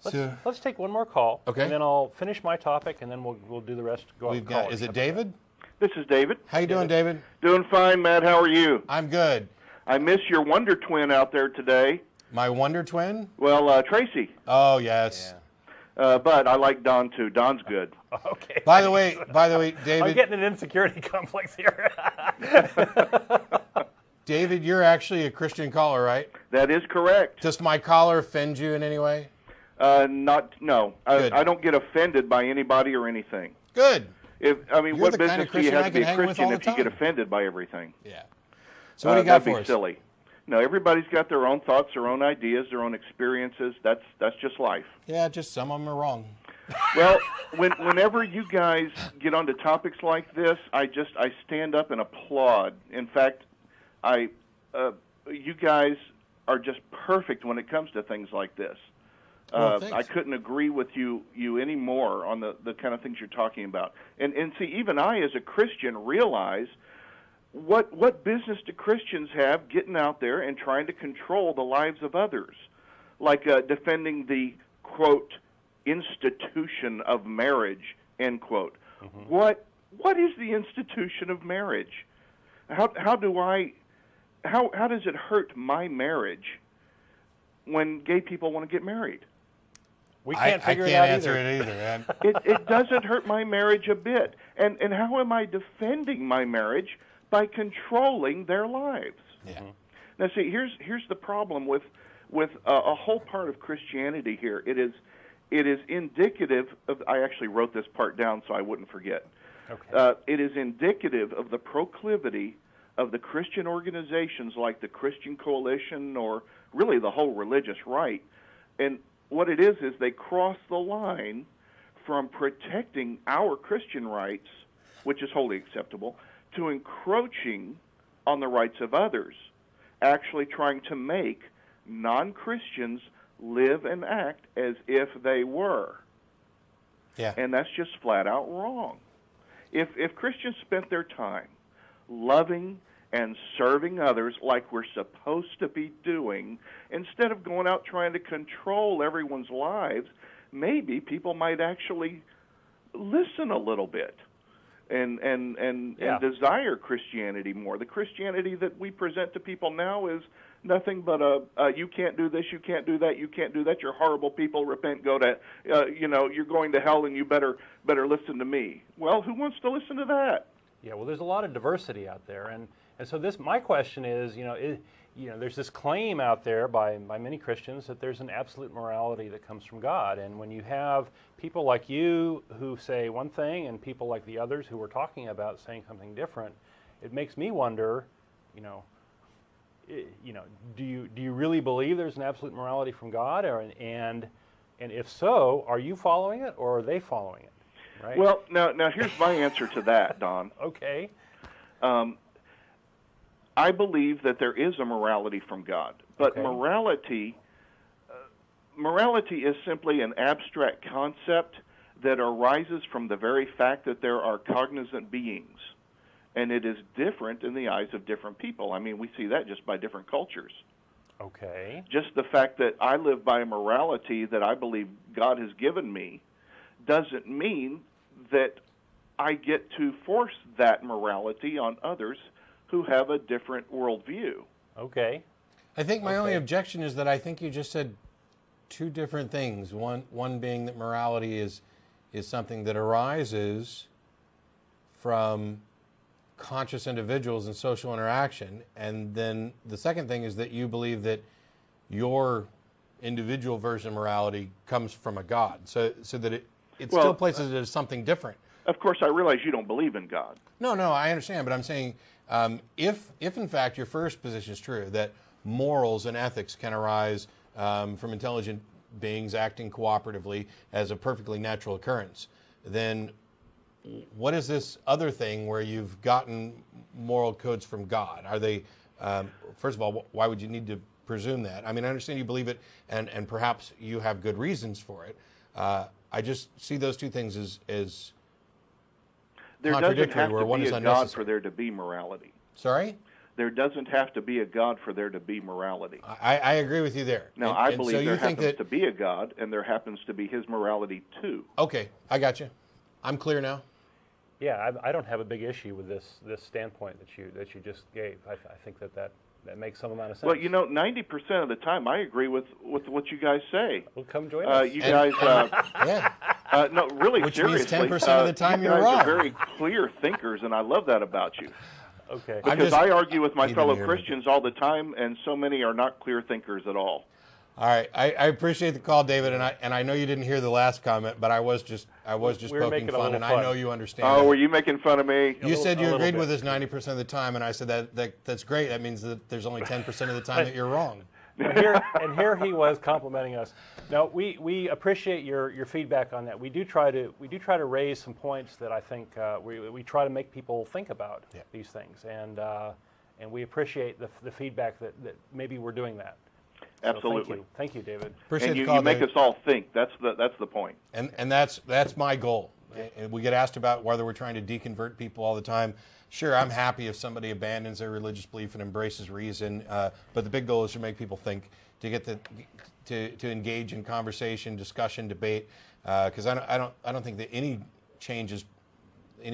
Let's take one more call. Okay. And then I'll finish my topic, and then we'll do the rest. Go We've got. Is it David? This is David. How you doing, David? Doing fine, Matt. How are you? I'm good. I miss your Wonder Twin out there today. My Wonder Twin? Well, Tracy. Oh, yes. Yeah. But I like Don, too. Don's good. Okay. By the way, David. I'm getting an insecurity complex here. David, you're actually a Christian caller, right? That is correct. Does my caller offend you in any way? No. Good. I don't get offended by anybody or anything. Good. What business do you have to be a Christian if you get offended by everything? Yeah. So what do you got for us? That'd be silly. No, everybody's got their own thoughts, their own ideas, their own experiences. That's just life. Yeah, just some of them are wrong. Well, whenever you guys get onto topics like this, I stand up and applaud. In fact, you guys are just perfect when it comes to things like this. I couldn't agree with you any more on the kind of things you're talking about. And see, even I, as a Christian, realize what business do Christians have getting out there and trying to control the lives of others, like defending the, quote, institution of marriage, end quote. Mm-hmm. What is the institution of marriage? How does it hurt my marriage when gay people want to get married? We can't figure it out either. I can't answer it either, man. It doesn't hurt my marriage a bit. And how am I defending my marriage? By controlling their lives. Yeah. Mm-hmm. Now, see, here's the problem with a whole part of Christianity here. It is indicative of. I actually wrote this part down so I wouldn't forget. Okay. It is indicative of the proclivity of the Christian organizations like the Christian Coalition or really the whole religious right. And what it is they cross the line from protecting our Christian rights, which is wholly acceptable, to encroaching on the rights of others, actually trying to make non-Christians live and act as if they were. Yeah. And that's just flat out wrong. If Christians spent their time loving and serving others like we're supposed to be doing, instead of going out trying to control everyone's lives, maybe people might actually listen a little bit and desire Christianity more. The Christianity that we present to people now is nothing but you can't do this, you can't do that, you can't do that, you're horrible people, repent, go to, you're going to hell and you better listen to me. Well, who wants to listen to that? Yeah, well, there's a lot of diversity out there, and so my question is, there's this claim out there by many Christians that there's an absolute morality that comes from God, and when you have people like you who say one thing and people like the others who we're talking about saying something different, it makes me wonder, do you really believe there's an absolute morality from God, and if so, are you following it or are they following it? Right? Well, now here's my answer to that, Don. Okay. I believe that there is a morality from God, but okay. Morality is simply an abstract concept that arises from the very fact that there are cognizant beings, and it is different in the eyes of different people. I mean, we see that just by different cultures. Okay. Just the fact that I live by a morality that I believe God has given me doesn't mean that I get to force that morality on others who have a different worldview. Okay. I think my only objection is that I think you just said two different things. One being that morality is something that arises from conscious individuals and social interaction, and then the second thing is that you believe that your individual version of morality comes from a God, so that it still places it as something different. Of course, I realize you don't believe in God. No, I understand, but I'm saying if in fact your first position is true, that morals and ethics can arise from intelligent beings acting cooperatively as a perfectly natural occurrence, then what is this other thing where you've gotten moral codes from God? Are they, first of all, why would you need to presume that? I mean, I understand you believe it, and perhaps you have good reasons for it. I just see those two things as there contradictory, doesn't have where to one be is a unnecessary. God for there to be morality. Sorry? there doesn't have to be a God for there to be morality. I agree with you there. Now, I believe there happens to be a God, and there happens to be his morality too. Okay, I got you. I'm clear now. Yeah, I don't have a big issue with this standpoint that you just gave. I think that makes some amount of sense. Well, 90% of the time, I agree with what you guys say. Well, come join us. You guys, Yeah. no, really, Which seriously. means 10% of the time you you're guys wrong. are very clear thinkers, and I love that about you. Okay. Because I argue with my keeping fellow you Christians all the time, and so many are not clear thinkers at all. All right, I appreciate the call, David, and I know you didn't hear the last comment, but I was just poking fun, and I know you understand. Oh, that. were you making fun of me? You said you agreed bit. with us 90% of the time, and I said that's great. That means that there's only 10% of the time that you're wrong. And here he was complimenting us. No, we appreciate your feedback on that. We do try to raise some points that I think we try to make people think about these things, and we appreciate the feedback that maybe we're doing that. So Absolutely. Thank you, David. Appreciate And the call, you make David. us all think. That's the point. And that's my goal. And we get asked about whether we're trying to deconvert people all the time. Sure, I'm happy if somebody abandons their religious belief and embraces reason, but the big goal is to make people think, to get to engage in conversation, discussion, debate. Because I don't think that any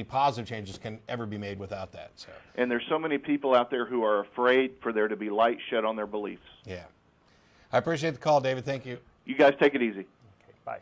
positive changes can ever be made without that. So. And there's so many people out there who are afraid for there to be light shed on their beliefs. Yeah, I appreciate the call, David. Thank you. You guys take it easy. Okay, bye.